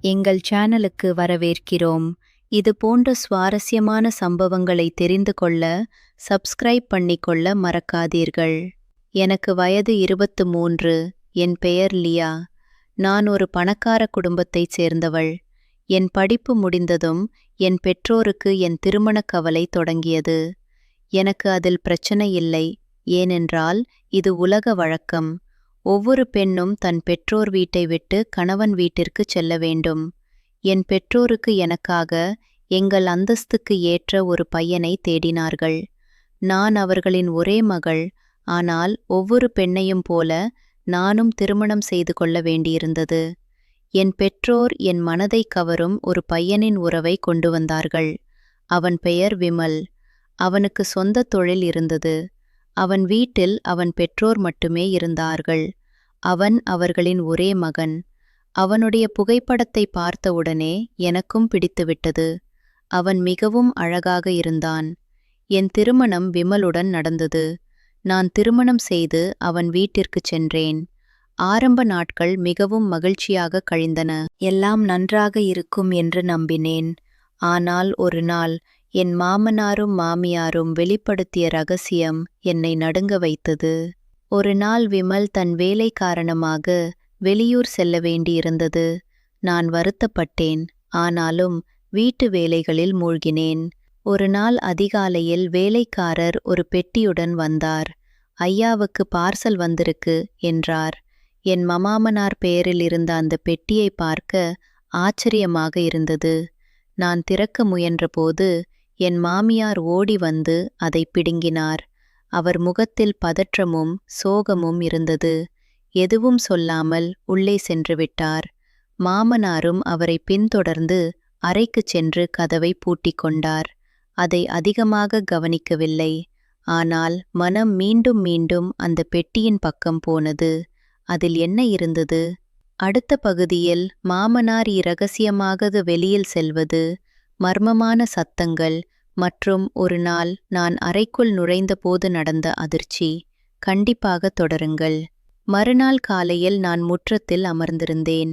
எங்கள் சேனலுக்கு வரவேற்கிறோம். இது போன்ற சுவாரஸ்யமான சம்பவங்களை தெரிந்து கொள்ள சப்ஸ்கிரைப் பண்ணிக்கொள்ள மறக்காதீர்கள். எனக்கு வயது 23. என் பெயர் லியா. நான் ஒரு பணக்கார குடும்பத்தைச் சேர்ந்தவள். என் படிப்பு முடிந்ததும் என் பெற்றோருக்கு என் திருமணக் கவலை தொடங்கியது. எனக்கு அதில் பிரச்சனை இல்லை, ஏனென்றால் இது உலக வழக்கம். ஒவ்வொரு பெண்ணும் தன் பெற்றோர் வீட்டை விட்டு கணவன் வீட்டிற்குச் செல்ல வேண்டும். என் பெற்றோருக்கு எனக்காக எங்கள் அந்தஸ்துக்கு ஏற்ற ஒரு பையனை தேடினார்கள். நான் அவர்களின் ஒரே மகள், ஆனால் ஒவ்வொரு பெண்ணையும் போல நானும் திருமணம் செய்து கொள்ள வேண்டியிருந்தது. என் பெற்றோர் என் மனதை கவரும் ஒரு பையனின் உறவை கொண்டு வந்தார்கள். அவன் பெயர் விமல். அவனுக்கு சொந்த தொழில் இருந்தது. அவன் வீட்டில் அவன் பெற்றோர் மட்டுமே இருந்தார்கள். அவன் அவர்களின் ஒரே மகன். அவனுடைய புகைப்படத்தை பார்த்தவுடனே எனக்கும் பிடித்துவிட்டது. அவன் மிகவும் அழகாக இருந்தான். என் திருமணம் விமலுடன் நடந்தது. நான் திருமணம் செய்து அவன் வீட்டிற்குச் சென்றேன். ஆரம்ப நாட்கள் மிகவும் மகிழ்ச்சியாக கழிந்தன. எல்லாம் நன்றாக இருக்கும் என்று நம்பினேன். ஆனால் ஒரு நாள் என் மாமனாரும் மாமியாரும் வெளிப்படுத்திய ரகசியம் என்னை நடுங்க வைத்தது. ஒரு நாள் விமல் தன் வேலை காரணமாக வெளியூர் செல்ல வேண்டியிருந்தது. நான் வருத்தப்பட்டேன், ஆனாலும் வீட்டு வேலைகளில் மூழ்கினேன். ஒரு நாள் அதிகாலையில் வேலைக்காரர் ஒரு பெட்டியுடன் வந்தார். ஐயாவுக்கு பார்சல் வந்திருக்கு என்றார். என் மாமனார் பெயரில் இருந்த அந்த பெட்டியை பார்க்க ஆச்சரியமாக இருந்தது. நான் திறக்க முயன்றபோது என் மாமியார் ஓடி வந்து அதை பிடுங்கினார். அவர் முகத்தில் பதற்றமும் சோகமும் இருந்தது. எதுவும் சொல்லாமல் உள்ளே சென்று விட்டார். மாமனாரும் அவரை பின்தொடர்ந்து அறைக்குச் சென்று கதவை பூட்டிக் கொண்டார். அதை அதிகமாக கவனிக்கவில்லை. ஆனால் மனம் மீண்டும் மீண்டும் அந்த பெட்டியின் பக்கம் போனது. அதில் என்ன இருந்தது? அடுத்த பகுதியில் மாமனார் இரகசியமாக வெளியில் செல்வது, மர்மமான சத்தங்கள் மற்றும் ஒரு நாள் நான் அறைக்குள் நுழைந்தபோது நடந்த அதிர்ச்சி. கண்டிப்பாக தொடருங்கள். மறுநாள் காலையில் நான் முற்றத்தில் அமர்ந்திருந்தேன்.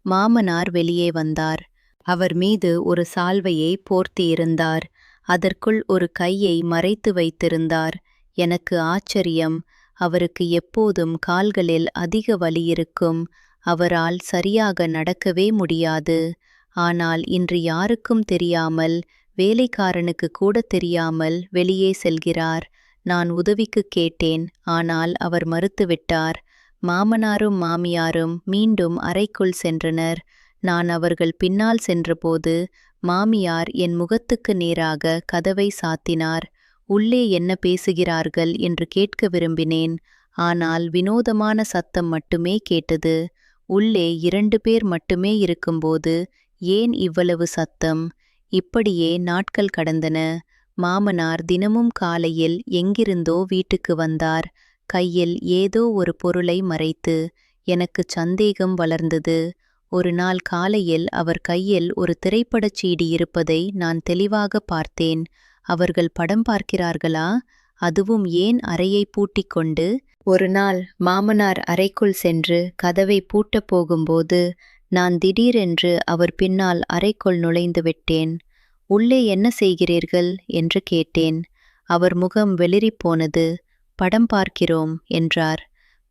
மாமனார் வெளியே வந்தார். அவர் மீது ஒரு சால்வையை போர்த்தியிருந்தார். அதற்குள் ஒரு கையை மறைத்து வைத்திருந்தார். எனக்கு ஆச்சரியம். அவருக்கு எப்போதும் கால்களில் அதிக வலி இருக்கும். அவரால் சரியாக நடக்கவே முடியாது. ஆனால் இன்று யாருக்கும் தெரியாமல், வேலைக்காரனுக்கு கூட தெரியாமல் வெளியே செல்கிறார். நான் உதவிக்கு கேட்டேன், ஆனால் அவர் மறுத்துவிட்டார். மாமனாரும் மாமியாரும் மீண்டும் அறைக்குள் சென்றனர். நான் அவர்கள் பின்னால் சென்றபோது மாமியார் என் முகத்துக்கு நேராக கதவை சாத்தினார். உள்ளே என்ன பேசுகிறார்கள் என்று கேட்க விரும்பினேன். ஆனால் வினோதமான சத்தம் மட்டுமே கேட்டது. உள்ளே 2 பேர் மட்டுமே இருக்கும்போது ஏன் இவ்வளவு சத்தம்? இப்படியே நாட்கள் கடந்தன. மாமனார் தினமும் காலையில் எங்கிருந்தோ வீட்டுக்கு வந்தார், கையில் ஏதோ ஒரு பொருளை மறைத்து. எனக்கு சந்தேகம் வளர்ந்தது. ஒரு நாள் காலையில் அவர் கையில் ஒரு திரைப்படச் சீடி இருப்பதை நான் தெளிவாக பார்த்தேன். அவர்கள் படம் பார்க்கிறார்களா? அதுவும் ஏன் அறையை பூட்டிக் கொண்டு? ஒரு நாள் மாமனார் அறைக்குள் சென்று கதவை பூட்டப் போகும்போது நான் திடீரென்று அவர் பின்னால் அறைக்குள் நுழைந்து விட்டேன். உள்ளே என்ன செய்கிறீர்கள் என்று கேட்டேன். அவர் முகம் வெளிறிப்போனது. படம் பார்க்கிறோம் என்றார்.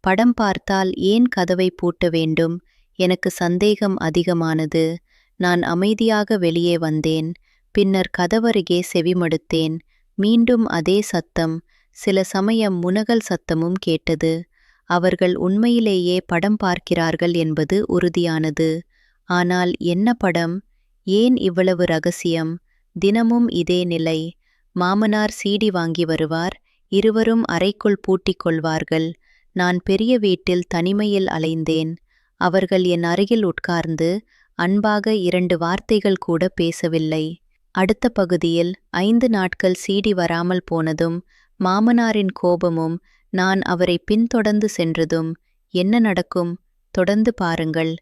படம் பார்த்தால் ஏன் கதவை பூட்ட வேண்டும்? எனக்கு சந்தேகம் அதிகமானது. நான் அமைதியாக வெளியே வந்தேன். பின்னர் கதவருகே செவிமடுத்தேன். மீண்டும் அதே சத்தம். சில சமயம் முனகல் சத்தமும் கேட்டது. அவர்கள் உண்மையிலேயே படம் பார்க்கிறார்கள் என்பது உறுதியானது. ஆனால் என்ன படம்? ஏன் இவ்வளவு ரகசியம்? தினமும் இதே நிலை. மாமனார் சீடி வாங்கி வருவார். இருவரும் அறைக்குள் பூட்டிக் கொள்வார்கள். நான் பெரிய வீட்டில் தனிமையில் அலைந்தேன். அவர்கள் என் அருகில் உட்கார்ந்து அன்பாக 2 வார்த்தைகள் கூட பேசவில்லை. அடுத்த பகுதியில் 5 நாட்கள் சீடி வராமல் போனதும், மாமனாரின் கோபமும், நான் அவரை பின்தொடர்ந்து சென்றதும். என்ன நடக்கும்? தொடர்ந்து பாருங்கள்.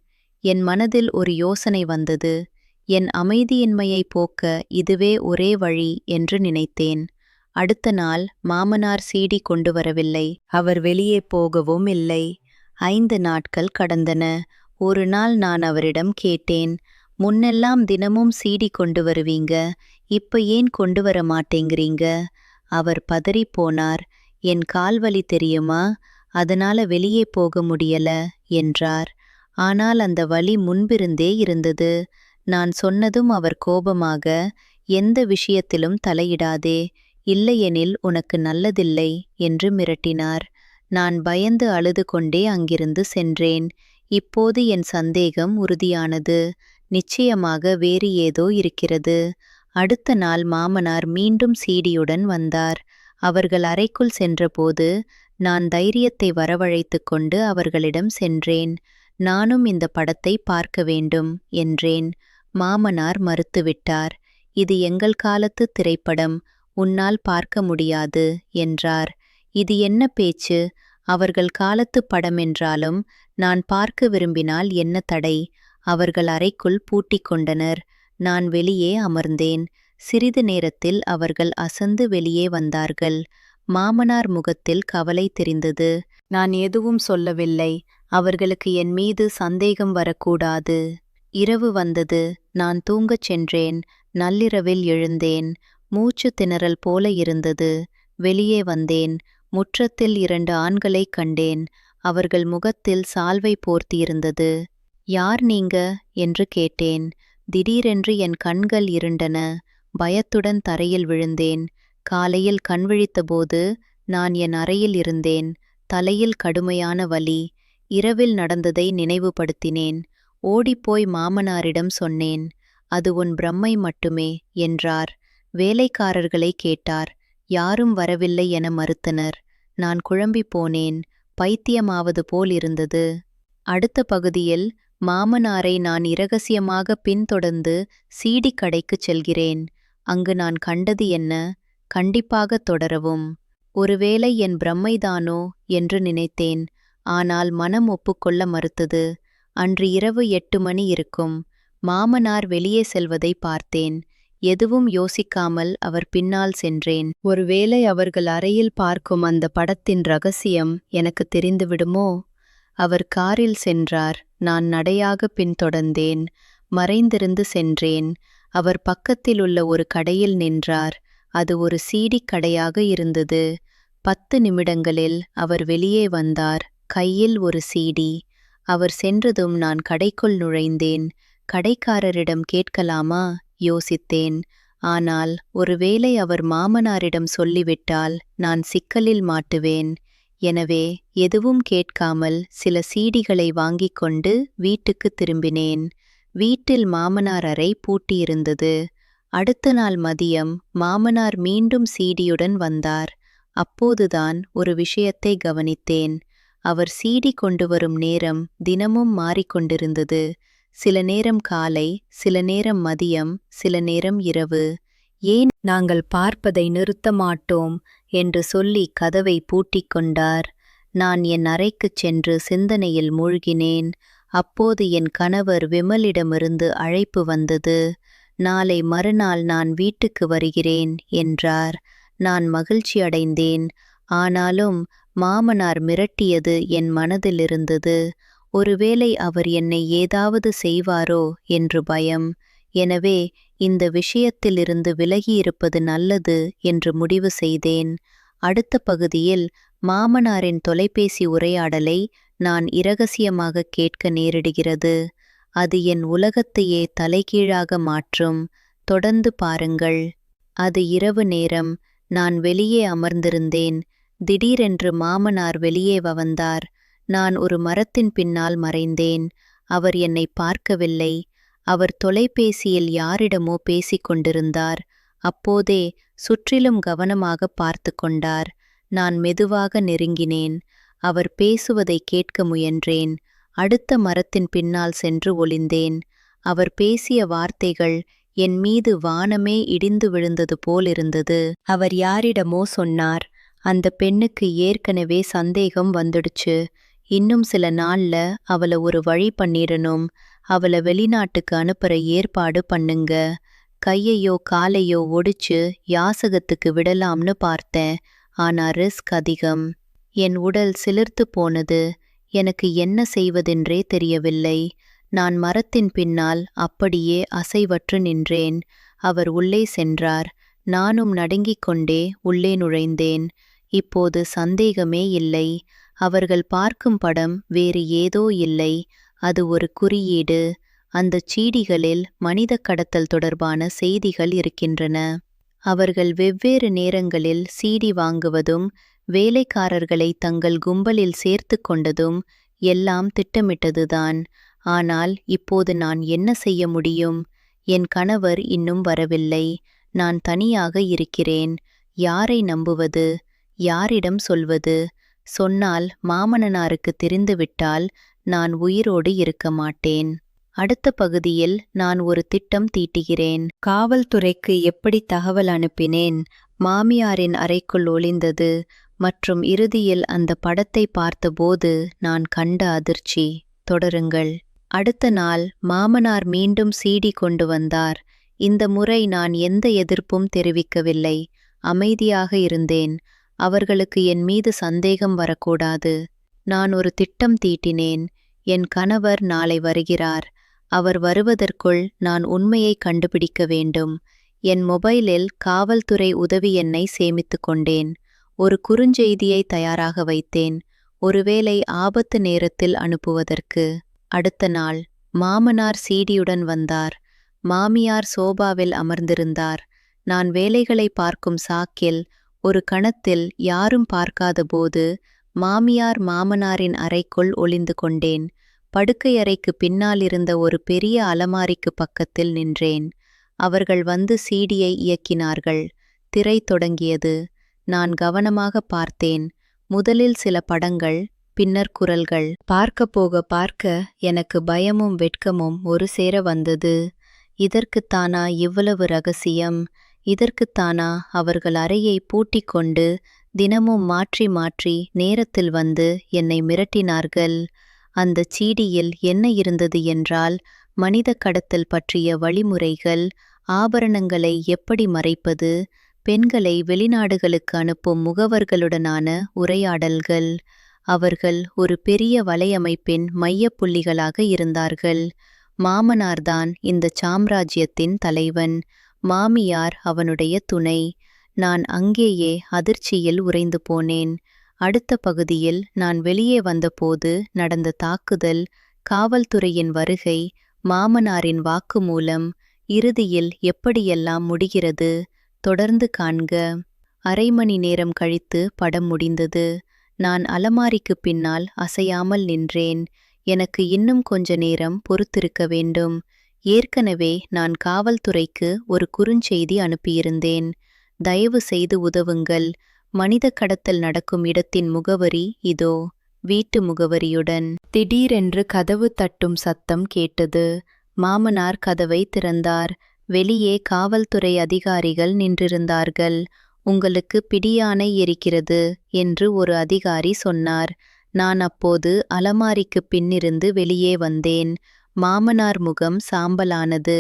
என் மனதில் ஒரு யோசனை வந்தது. என் அமைதியின்மையை போக்க இதுவே ஒரே வழி என்று நினைத்தேன். அடுத்த நாள் மாமனார் சீடி கொண்டு வரவில்லை. அவர் வெளியே போகவும் இல்லை. 5 நாட்கள் கடந்தன. ஒரு நாள் நான் அவரிடம் கேட்டேன், முன்னெல்லாம் தினமும் சீடி கொண்டு வருவீங்க, இப்ப ஏன் கொண்டு வர மாட்டேங்கிறீங்க? அவர் பதறிப் போனார். என் கால்வலி தெரியுமா, அதனால வெளியே போக முடியல என்றார். ஆனால் அந்த வலி முன்பிருந்தே இருந்தது. நான் சொன்னதும் அவர் கோபமாக, எந்த விஷயத்திலும் தலையிடாதே, இல்லையெனில் உனக்கு நல்லதில்லை என்று மிரட்டினார். நான் பயந்து அழுது கொண்டே அங்கிருந்து சென்றேன். இப்போது என் சந்தேகம் உறுதியானது. நிச்சயமாக வேறு ஏதோ இருக்கிறது. அடுத்த நாள் மாமனார் மீண்டும் சீடியுடன் வந்தார். அவர்கள் அறைக்குள் சென்றபோது நான் தைரியத்தை வரவழைத்துக் கொண்டு அவர்களிடம் சென்றேன். நானும் இந்த படத்தை பார்க்க வேண்டும் என்றேன். மாமனார் மறுத்துவிட்டார். இது எங்கள் காலத்து திரைப்படம், உன்னால் பார்க்க முடியாது என்றார். இது என்ன பேச்சு? அவர்கள் காலத்து படமென்றாலும் நான் பார்க்க விரும்பினால் என்ன தடை? அவர்கள் அறைக்குள் பூட்டிக் கொண்டனர். நான் வெளியே அமர்ந்தேன். சிறிது நேரத்தில் அவர்கள் அசந்து வெளியே வந்தார்கள். மாமனார் முகத்தில் கவலை தெரிந்தது. நான் எதுவும் சொல்லவில்லை. அவர்களுக்கு என் மீது சந்தேகம் வரக்கூடாது. இரவு வந்தது. நான் தூங்கச் சென்றேன். நள்ளிரவில் எழுந்தேன். மூச்சு திணறல் போல இருந்தது. வெளியே வந்தேன். முற்றத்தில் 2 ஆண்களைக் கண்டேன். அவர்கள் முகத்தில் சால்வை போர்த்தியிருந்தது. யார் நீங்க என்று கேட்டேன். திடீரென்று என் கண்கள் இருண்டன. பயத்துடன் தரையில் விழுந்தேன். காலையில் கண்விழித்தபோது நான் என் அறையில் இருந்தேன். தலையில் கடுமையான வலி. இரவில் நடந்ததை நினைவுபடுத்தினேன். ஓடிப்போய் மாமனாரிடம் சொன்னேன். அது உன் பிரம்மை மட்டுமே என்றார். வேலைக்காரர்களை கேட்டார். யாரும் வரவில்லை என மறுத்தனர். நான் குழம்பிப் போனேன். பைத்தியமாவது போல் இருந்தது. அடுத்த பகுதியில் மாமனாரை நான் இரகசியமாக பின்தொடர்ந்து சீடி கடைக்குச் செல்கிறேன். அங்கு நான் கண்டது என்ன? கண்டிப்பாக தொடரவும். ஒருவேளை என் பிரம்மைதானோ என்று நினைத்தேன். ஆனால் மனம் ஒப்புக்கொள்ள மறுத்தது. அன்று இரவு 8 மணி இருக்கும். மாமனார் வெளியே செல்வதை பார்த்தேன். எதுவும் யோசிக்காமல் அவர் பின்னால் சென்றேன். ஒருவேளை அவர்கள் அறையில் பார்க்கும் அந்த படத்தின் ரகசியம் எனக்கு தெரிந்துவிடுமோ? அவர் காரில் சென்றார். நான் நடையாக பின்தொடர்ந்தேன். மறைந்திருந்து சென்றேன். அவர் பக்கத்திலுள்ள ஒரு கடையில் நின்றார். அது ஒரு சீடி கடையாக இருந்தது. 10 நிமிடங்களில் அவர் வெளியே வந்தார். கையில் ஒரு சீடி. அவர் சென்றதும் நான் கடைக்குள் நுழைந்தேன். கடைக்காரரிடம் கேட்கலாமா யோசித்தேன். ஆனால் ஒருவேளை அவர் மாமனாரிடம் சொல்லிவிட்டால் நான் சிக்கலில் மாட்டுவேன். எனவே எதுவும் கேட்காமல் சில சீடிகளை வாங்கிக் கொண்டு வீட்டுக்கு திரும்பினேன். வீட்டில் மாமனார் அறை பூட்டியிருந்தது. அடுத்த நாள் மதியம் மாமனார் மீண்டும் சீடியுடன் வந்தார். அப்போதுதான் ஒரு விஷயத்தை கவனித்தேன். அவர் சீடி கொண்டு வரும் நேரம் தினமும் மாறிக்கொண்டிருந்தது. சில நேரம் காலை, சில நேரம் மதியம், சில நேரம் இரவு. ஏன் நாங்கள் பார்ப்பதை நிறுத்த மாட்டோம் என்று சொல்லி கதவை பூட்டிக் கொண்டார். நான் என் அறைக்குச் சென்று சிந்தனையில் மூழ்கினேன். அப்போது என் கணவர் விமலிடமிருந்து அழைப்பு வந்தது. நாளை மறுநாள் நான் வீட்டுக்கு வருகிறேன் என்றார். நான் மகிழ்ச்சி அடைந்தேன். ஆனாலும் மாமனார் மிரட்டியது என் மனதில் இருந்தது. ஒருவேளை அவர் என்னை ஏதாவது செய்வாரோ என்று பயம். எனவே இந்த விஷயத்திலிருந்து விலகியிருப்பது நல்லது என்று முடிவு செய்தேன். அடுத்த பகுதியில் மாமனாரின் தொலைபேசி உரையாடலை நான் இரகசியமாக கேட்க நேரிடுகிறது. அது என் உலகத்தையே தலைகீழாக மாற்றும். தொடர்ந்து பாருங்கள். அது இரவு நேரம். நான் வெளியே அமர்ந்திருந்தேன். திடீரென்று மாமனார் வெளியே வந்தார். நான் ஒரு மரத்தின் பின்னால் மறைந்தேன். அவர் என்னை பார்க்கவில்லை. அவர் தொலைபேசியில் யாரிடமோ பேசிக் கொண்டிருந்தார். அப்போதே சுற்றிலும் கவனமாக பார்த்து கொண்டார். நான் மெதுவாக நெருங்கினேன். அவர் பேசுவதை கேட்க முயன்றேன். அடுத்த மரத்தின் பின்னால் சென்று ஒளிந்தேன். அவர் பேசிய வார்த்தைகள் என் மீது வானமே இடிந்து விழுந்தது போலிருந்தது. அவர் யாரிடமோ சொன்னார். அந்த பெண்ணுக்கு ஏற்கனவே சந்தேகம் வந்துடுச்சு. இன்னும் சில நாள்ல அவளை ஒரு வழி பண்ணிடணும். அவளை வெளிநாட்டுக்கு அனுப்புற ஏற்பாடு பண்ணுங்க. கையையோ காலையோ ஒடிச்சு யாசகத்துக்கு விடலாம்னு பார்த்தேன். ஆனா ரிஸ்க் அதிகம். என் உடல் சிலிர்த்து போனது. எனக்கு என்ன செய்வதென்றே தெரியவில்லை. நான் மரத்தின் பின்னால் அப்படியே அசைவற்று நின்றேன். அவர் உள்ளே சென்றார். நானும் நடுங்கிக் கொண்டே உள்ளே நுழைந்தேன். இப்போது சந்தேகமே இல்லை. அவர்கள் பார்க்கும் படம் வேறு ஏதோ இல்லை. அது ஒரு குறியீடு. அந்தச் சீடிகளில் மனித கடத்தல் தொடர்பான செய்திகள் இருக்கின்றன. அவர்கள் வெவ்வேறு நேரங்களில் சீடி வாங்குவதும் வேலைக்காரர்களை தங்கள் கும்பலில் சேர்த்து கொண்டதும் எல்லாம் திட்டமிட்டதுதான். ஆனால் இப்போது நான் என்ன செய்ய முடியும்? என் கணவர் இன்னும் வரவில்லை. நான் தனியாக இருக்கிறேன். யாரை நம்புவது? யாரிடம் சொல்வது? சொன்னால் மாமனனாருக்கு தெரிந்துவிட்டால் நான் உயிரோடு இருக்க மாட்டேன். அடுத்த பகுதியில் நான் ஒரு திட்டம் தீட்டுகிறேன். காவல்துறைக்கு எப்படி தகவல் அனுப்பினேன்? மாமியாரின் அறைக்குள் ஒளிந்தது மற்றும் இறுதியில் அந்த படத்தை பார்த்தபோது நான் கண்ட அதிர்ச்சி. தொடருங்கள். அடுத்த நாள் மாமனார் மீண்டும் சீடி கொண்டு வந்தார். இந்த முறை நான் எந்த எதிர்ப்பும் தெரிவிக்கவில்லை. அமைதியாக இருந்தேன். அவர்களுக்கு என் மீது சந்தேகம் வரக்கூடாது. நான் ஒரு திட்டம் தீட்டினேன். என் கணவர் நாளை வருகிறார். அவர் வருவதற்குள் நான் உண்மையை கண்டுபிடிக்க வேண்டும். என் மொபைலில் காவல்துறை உதவி எண்ணை சேமித்து கொண்டேன். ஒரு குறுஞ்செய்தியை தயாராக வைத்தேன். ஒருவேளை ஆபத்து நேரத்தில் அனுப்புவதற்கு. அடுத்த நாள் மாமனார் சீடியுடன் வந்தார். மாமியார் சோபாவில் அமர்ந்திருந்தார். நான் வேலைகளை பார்க்கும் சாக்கில் ஒரு கணத்தில் யாரும் பார்க்காதபோது மாமியார் மாமனாரின் அறைக்குள் ஒளிந்து கொண்டேன். படுக்கையறைக்கு பின்னால் இருந்த ஒரு பெரிய அலமாரிக்கு பக்கத்தில் நின்றேன். அவர்கள் வந்து சீடியை இயக்கினார்கள். திரை தொடங்கியது. நான் கவனமாக பார்த்தேன். முதலில் சில படங்கள், பின்னர் குரல்கள். பார்க்க எனக்கு பயமும் வெட்கமும் ஒரு சேர வந்தது. இதற்குத்தானா இவ்வளவு ரகசியம்? இதற்குத்தானா அவர்கள் அறையை பூட்டிக் கொண்டு தினமும் மாற்றி மாற்றி நேரத்தில் வந்து என்னை மிரட்டினார்கள்? அந்தச் சீடியில் என்ன இருந்தது என்றால், மனித கடத்தல் பற்றிய வழிமுறைகள், ஆபரணங்களை எப்படி மறைப்பது, பெண்களை வெளிநாடுகளுக்கு அனுப்பும் முகவர்களுடனான உரையாடல்கள். அவர்கள் ஒரு பெரிய வலையமைப்பின் மையப்புள்ளிகளாக இருந்தார்கள். மாமனார்தான் இந்த சாம்ராஜ்யத்தின் தலைவன். மாமியார் அவனுடைய துணை. நான் அங்கேயே அதிர்ச்சியில் உறைந்து போனேன். அடுத்த பகுதியில் நான் வெளியே வந்தபோது நடந்த தாக்குதல், காவல்துறையின் வருகை, மாமனாரின் வாக்குமூலம், இறுதியில் எப்படியெல்லாம் முடிகிறது. தொடர்ந்து காண்க. அரை மணி நேரம் கழித்து படம் முடிந்தது. நான் அலமாரிக்கு பின்னால் அசையாமல் நின்றேன். எனக்கு இன்னும் கொஞ்ச நேரம் பொறுத்திருக்க வேண்டும். ஏற்கனவே நான் காவல்துறைக்கு ஒரு குறுஞ்செய்தி அனுப்பியிருந்தேன். தயவு செய்து உதவுங்கள். மனித கடத்தல் நடக்கும் இடத்தின் முகவரி இதோ. வீட்டு முகவரியுடன். திடீரென்று கதவு தட்டும் சத்தம் கேட்டது. மாமனார் கதவை திறந்தார். வெளியே காவல்துறை அதிகாரிகள் நின்றிருந்தார்கள். உங்களுக்கு பிடியாணை இருக்கிறது என்று ஒரு அதிகாரி சொன்னார். நான் அப்போது அலமாரிக்கு பின்னிருந்து வெளியே வந்தேன். மாமனார் முகம் சாம்பலானது.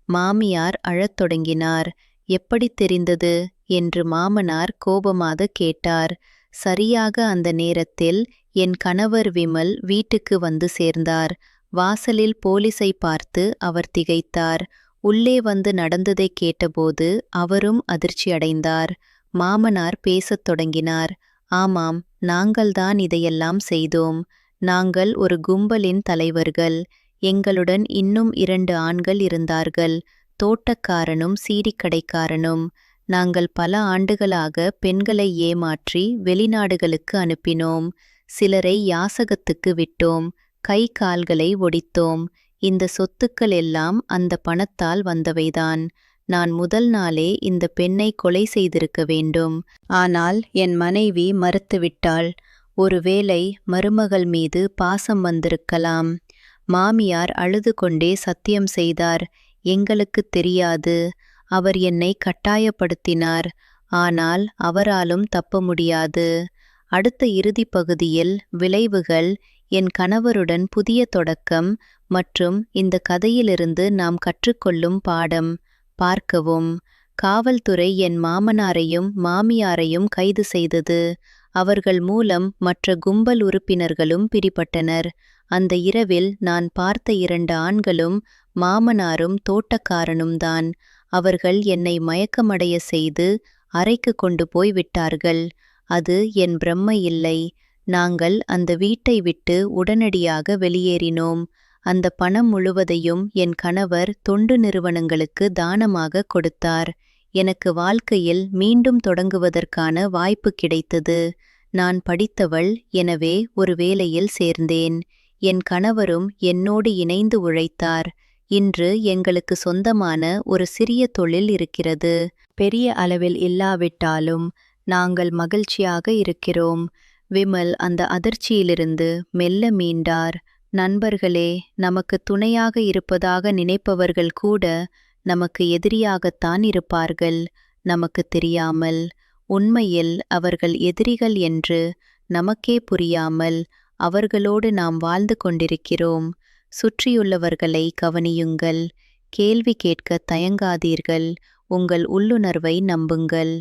மாமியார் அழத் தொடங்கினார். எப்படி தெரிந்தது என்று மாமனார் கோபமாக கேட்டார். சரியாக அந்த நேரத்தில் என் கணவர் விமல் வீட்டுக்கு வந்து சேர்ந்தார். வாசலில் போலீஸை பார்த்து அவர் திகைத்தார். உள்ளே வந்து நடந்ததை கேட்டபோது அவரும் அதிர்ச்சியடைந்தார். மாமனார் பேசத் தொடங்கினார். ஆமாம், நாங்கள்தான் இதையெல்லாம் செய்தோம். நாங்கள் ஒரு கும்பலின் தலைவர்கள். எங்களுடன் இன்னும் 2 ஆண்கள் இருந்தார்கள். தோட்டக்காரனும் சீடிக்கடைக்காரனும். நாங்கள் பல ஆண்டுகளாக பெண்களை ஏமாற்றி வெளிநாடுகளுக்கு அனுப்பினோம். சிலரை யாசகத்துக்கு விட்டோம். கை கால்களை ஒடித்தோம். இந்த சொத்துக்கள் எல்லாம் அந்த பணத்தால் வந்தவைதான். நான் முதல் நாளே இந்த பெண்ணை கொலை செய்திருக்க வேண்டும். ஆனால் என் மனைவி மறுத்துவிட்டாள். ஒருவேளை மருமகள் மீது பாசம் வந்திருக்கலாம். மாமியார் அழுது கொண்டே சத்தியம் செய்தார். எங்களுக்குத் தெரியாது. அவர் என்னை கட்டாயப்படுத்தினார். ஆனால் அவராலும் தப்ப முடியாது. அடுத்த இறுதி பகுதியில் விளைவுகள், என் கணவருடன் புதிய தொடக்கம் மற்றும் இந்த கதையிலிருந்து நாம் கற்றுக்கொள்ளும் பாடம். பார்க்கவும். காவல்துறை என் மாமனாரையும் மாமியாரையும் கைது செய்தது. அவர்கள் மூலம் மற்ற கும்பல் உறுப்பினர்களும் பிடிபட்டனர். அந்த இரவில் நான் பார்த்த 2 ஆண்களும் மாமனாரும் தோட்டக்காரனும் தான். அவர்கள் என்னை மயக்கமடைய செய்து அறைக்கு கொண்டு போய் விட்டார்கள். அது என் பிரம்மை இல்லை. நாங்கள் அந்த வீட்டை விட்டு உடனடியாக வெளியேறினோம். அந்த பணம் முழுவதையும் என் கணவர் தொண்டு நிறுவனங்களுக்கு தானமாக கொடுத்தார். எனக்கு வாழ்க்கையில் மீண்டும் தொடங்குவதற்கான வாய்ப்பு கிடைத்தது. நான் படித்தவள், எனவே ஒரு வேலையில் சேர்ந்தேன். என் கணவரும் என்னோடு இணைந்து உழைத்தார். இன்று எங்களுக்கு சொந்தமான ஒரு சிறிய தொழில் இருக்கிறது. பெரிய அளவில் இல்லாவிட்டாலும் நாங்கள் மகிழ்ச்சியாக இருக்கிறோம். விமல் அந்த அதிர்ச்சியிலிருந்து மெல்ல மீண்டார். நண்பர்களே, நமக்கு துணையாக இருப்பதாக நினைப்பவர்கள் கூட நமக்கு எதிரியாகத்தான் இருப்பார்கள், நமக்கு தெரியாமல். உண்மையில் அவர்கள் எதிரிகள் என்று நமக்கே புரியாமல் அவர்களோடு நாம் வாழ்ந்து கொண்டிருக்கிறோம். சுற்றியுள்ளவர்களை கவனியுங்கள். கேள்வி கேட்க தயங்காதீர்கள். உங்கள் உள்ளுணர்வை நம்புங்கள்.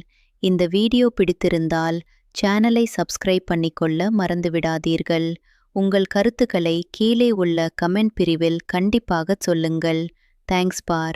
இந்த வீடியோ பிடித்திருந்தால் சேனலை சப்ஸ்கிரைப் பண்ணிக்கொள்ள மறந்துவிடாதீர்கள். உங்கள் கருத்துக்களை கீழே உள்ள கமெண்ட் பிரிவில் கண்டிப்பாக சொல்லுங்கள். தேங்க்ஸ் பார்.